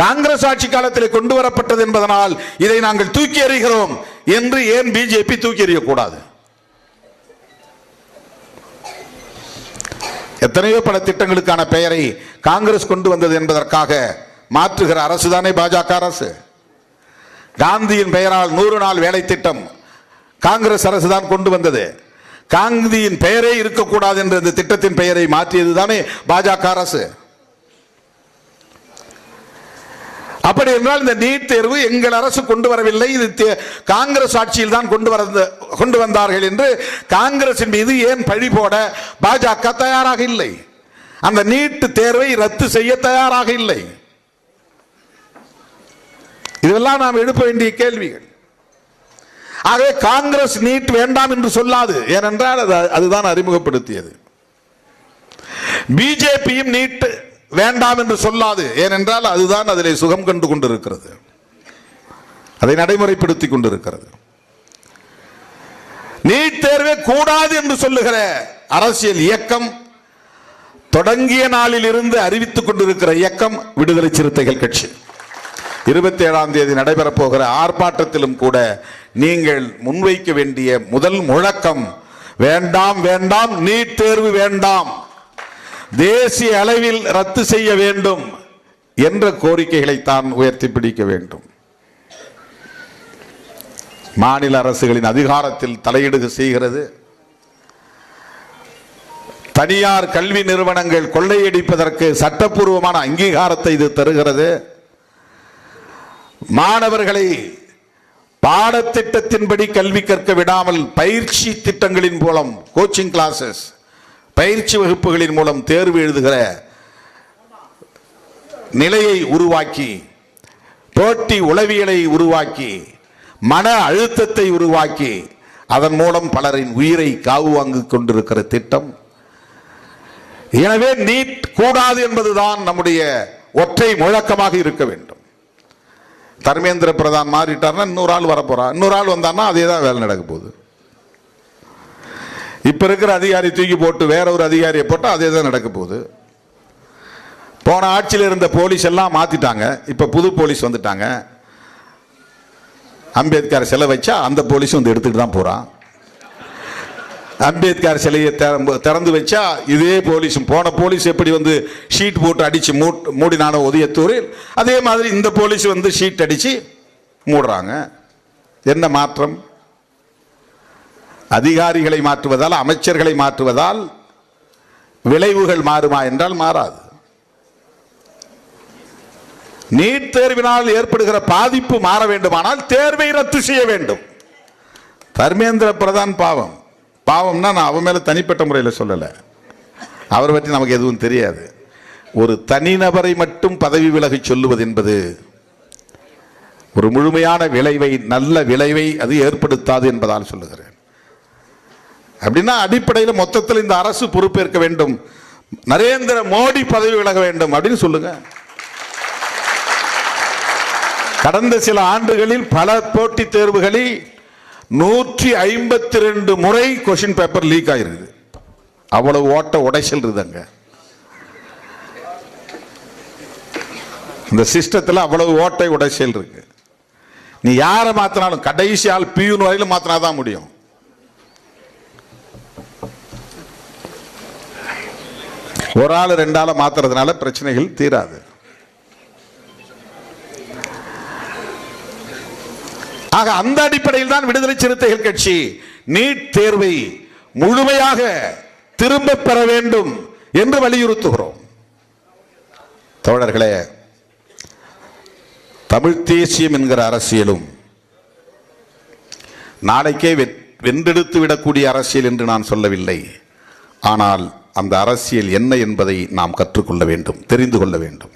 காங்கிரஸ் ஆட்சி காலத்தில் கொண்டு வரப்பட்டது என்பதனால் இதை நாங்கள் தூக்கி எறிகிறோம் என்று ஏன் பிஜேபி தூக்கி எறியக்கூடாது? எத்தனையோ பல திட்டங்களுக்கான பெயரை காங்கிரஸ் கொண்டு வந்தது என்பதற்காக மாற்றுகிற அரசு தானே பாஜக அரசு. காந்தியின் பெயரால் 100 நாள் வேலை திட்டம் காங்கிரஸ் அரசு தான் கொண்டு வந்தது. காந்தியின் பெயரே இருக்கக்கூடாது என்ற இந்த திட்டத்தின் பெயரை மாற்றியது தானே பாஜக அரசு. அப்படி என்றால் இந்த நீட் தேர்வு எங்கள் அரசு கொண்டு வரவில்லை, இது காங்கிரஸ் ஆட்சியில் தான் கொண்டு வந்தார்கள் என்று காங்கிரசின் மீது ஏன் பழி போட பாஜக தயாராக இல்லை? அந்த நீட் தேர்வை ரத்து செய்ய தயாராக இல்லை. இதெல்லாம் நாம் எழுப்ப வேண்டிய கேள்விகள். ஆகவே காங்கிரஸ் நீட் வேண்டாம் என்று சொல்லாது, ஏனென்றால் அதுதான் அறிமுகப்படுத்தியது. பிஜேபியும் நீட் வேண்டாம் என்று சொல்லாது, ஏனென்றால் அதுதான் அதிலே சுகம் கண்டு கொண்டிருக்கிறது, அதை நடைமுறைப்படுத்தி கொண்டிருக்கிறது. நீட் தேர்வே கூடாது என்று சொல்லுகிற அரசியல் இயக்கம், தொடங்கிய நாளில் இருந்து அறிவித்துக் கொண்டிருக்கிற இயக்கம் விடுதலை சிறுத்தைகள் கட்சி. 27ஆம் தேதி நடைபெறப் போகிற ஆர்ப்பாட்டத்திலும் கூட நீங்கள் முன்வைக்க வேண்டிய முதல் முழக்கம் வேண்டாம் வேண்டாம், நீட் தேர்வு வேண்டாம், தேசிய அளவில் ரத்து செய்ய வேண்டும் என்ற கோரிக்கைகளை தான் உயர்த்தி பிடிக்க வேண்டும். மாநில அரசுகளின் அதிகாரத்தில் தலையீடு செய்கிறது. தனியார் கல்வி நிறுவனங்கள் கொள்ளையடிப்பதற்கு சட்டப்பூர்வமான அங்கீகாரத்தை இது தருகிறது. மாணவர்களை பாடத்திட்டத்தின்படி கல்வி கற்க விடாமல் பயிற்சி திட்டங்களின் மூலம், கோச்சிங் கிளாஸஸ், பயிற்சி வகுப்புகளின் மூலம் தேர்வு எழுதுகிற நிலையை உருவாக்கி, போட்டி உளவியலை உருவாக்கி, மன அழுத்தத்தை உருவாக்கி, அதன் மூலம் பலரின் உயிரை காவு வாங்கிக் கொண்டிருக்கிற திட்டம். எனவே நீட் கூடாது என்பதுதான் நம்முடைய ஒற்றை முழக்கமாக இருக்க வேண்டும். தர்மேந்திர பிரதான் மாறிட்டார்னா இன்னொரு ஆள் வரப்போறான், இன்னொரு ஆள் வந்தான்னா அதே தான் வேலை நடக்க போகுது. இப்ப இருக்கிற அதிகாரி தூக்கி போட்டு வேற ஒரு அதிகாரியை போட்டா அதே தான் நடக்க போகுது. போன ஆட்சியில் இருந்த போலீஸ் எல்லாம் மாத்திட்டாங்க, இப்ப புது போலீஸ் வந்துட்டாங்க. அம்பேத்கர் சிலை வச்சா அந்த போலீஸ் வந்து எடுத்துட்டு தான் போறான். அம்பேத்கர் சிலையை திறந்து வச்சா இதே போலீஸும், போன போலீஸ் எப்படி வந்து ஷீட் போட்டு அடிச்சு மூடினான உதயத்தூரில், அதே மாதிரி இந்த போலீஸ் வந்து ஷீட் அடிச்சு மூடுறாங்க. என்ன மாற்றம்? அதிகாரிகளை மாற்றுவதால், அமைச்சர்களை மாற்றுவதால் விளைவுகள் மாறுமா என்றால் மாறாது. நீட் தேர்வினால் ஏற்படுகிற பாதிப்பு மாற வேண்டுமானால் தேர்வை ரத்து செய்ய வேண்டும். தர்மேந்திர பிரதான் பாவம், பாவம்னா நான் அவன் மேல தனிப்பட்ட முறையில் சொல்லல, அவரை பற்றி நமக்கு எதுவும் தெரியாது. ஒரு தனிநபரை மட்டும் பதவி விலகி சொல்லுவது என்பது ஒரு முழுமையான விளைவை, நல்ல விளைவை அது ஏற்படுத்தாது என்பதால் சொல்லுகிறேன். அப்படின்னா அடிப்படையில் மொத்தத்தில் இந்த அரசு பொறுப்பேற்க வேண்டும், நரேந்திர மோடி பதவி விலக வேண்டும் அப்படின்னு சொல்லுங்க. கடந்த சில ஆண்டுகளில் பல போட்டித் தேர்வுகளில் 152 முறை கொஸ்டின் பேப்பர் லீக் ஆயிருக்குது. அவ்வளவு ஓட்ட உடைச்சல் இருக்குதுங்க இந்த சிஸ்டத்தில், அவ்வளவு ஓட்டை உடைச்சல் இருக்கு. நீ யாரை மாத்தினாலும் கடைசி ஆள் பியூன் வரையிலும் மாத்தினாதான் முடியும். ஒரு ஆள் 2 ஆளை மாத்துறதுனால பிரச்சனைகள் தீராது. ஆக அந்த அடிப்படையில் தான் விடுதலை சிறுத்தைகள் கட்சி நீட் தேர்வை முழுமையாக திரும்ப பெற வேண்டும் என்று வலியுறுத்துகிறோம். தோழர்களே, தமிழ் தேசியம் என்கிற அரசியலும் நாளைக்கே வென்றெடுத்து விடக்கூடிய அரசியல் என்று நான் சொல்லவில்லை. ஆனால் அந்த அரசியல் என்ன என்பதை நாம் கற்றுக்கொள்ள வேண்டும், தெரிந்து கொள்ள வேண்டும்.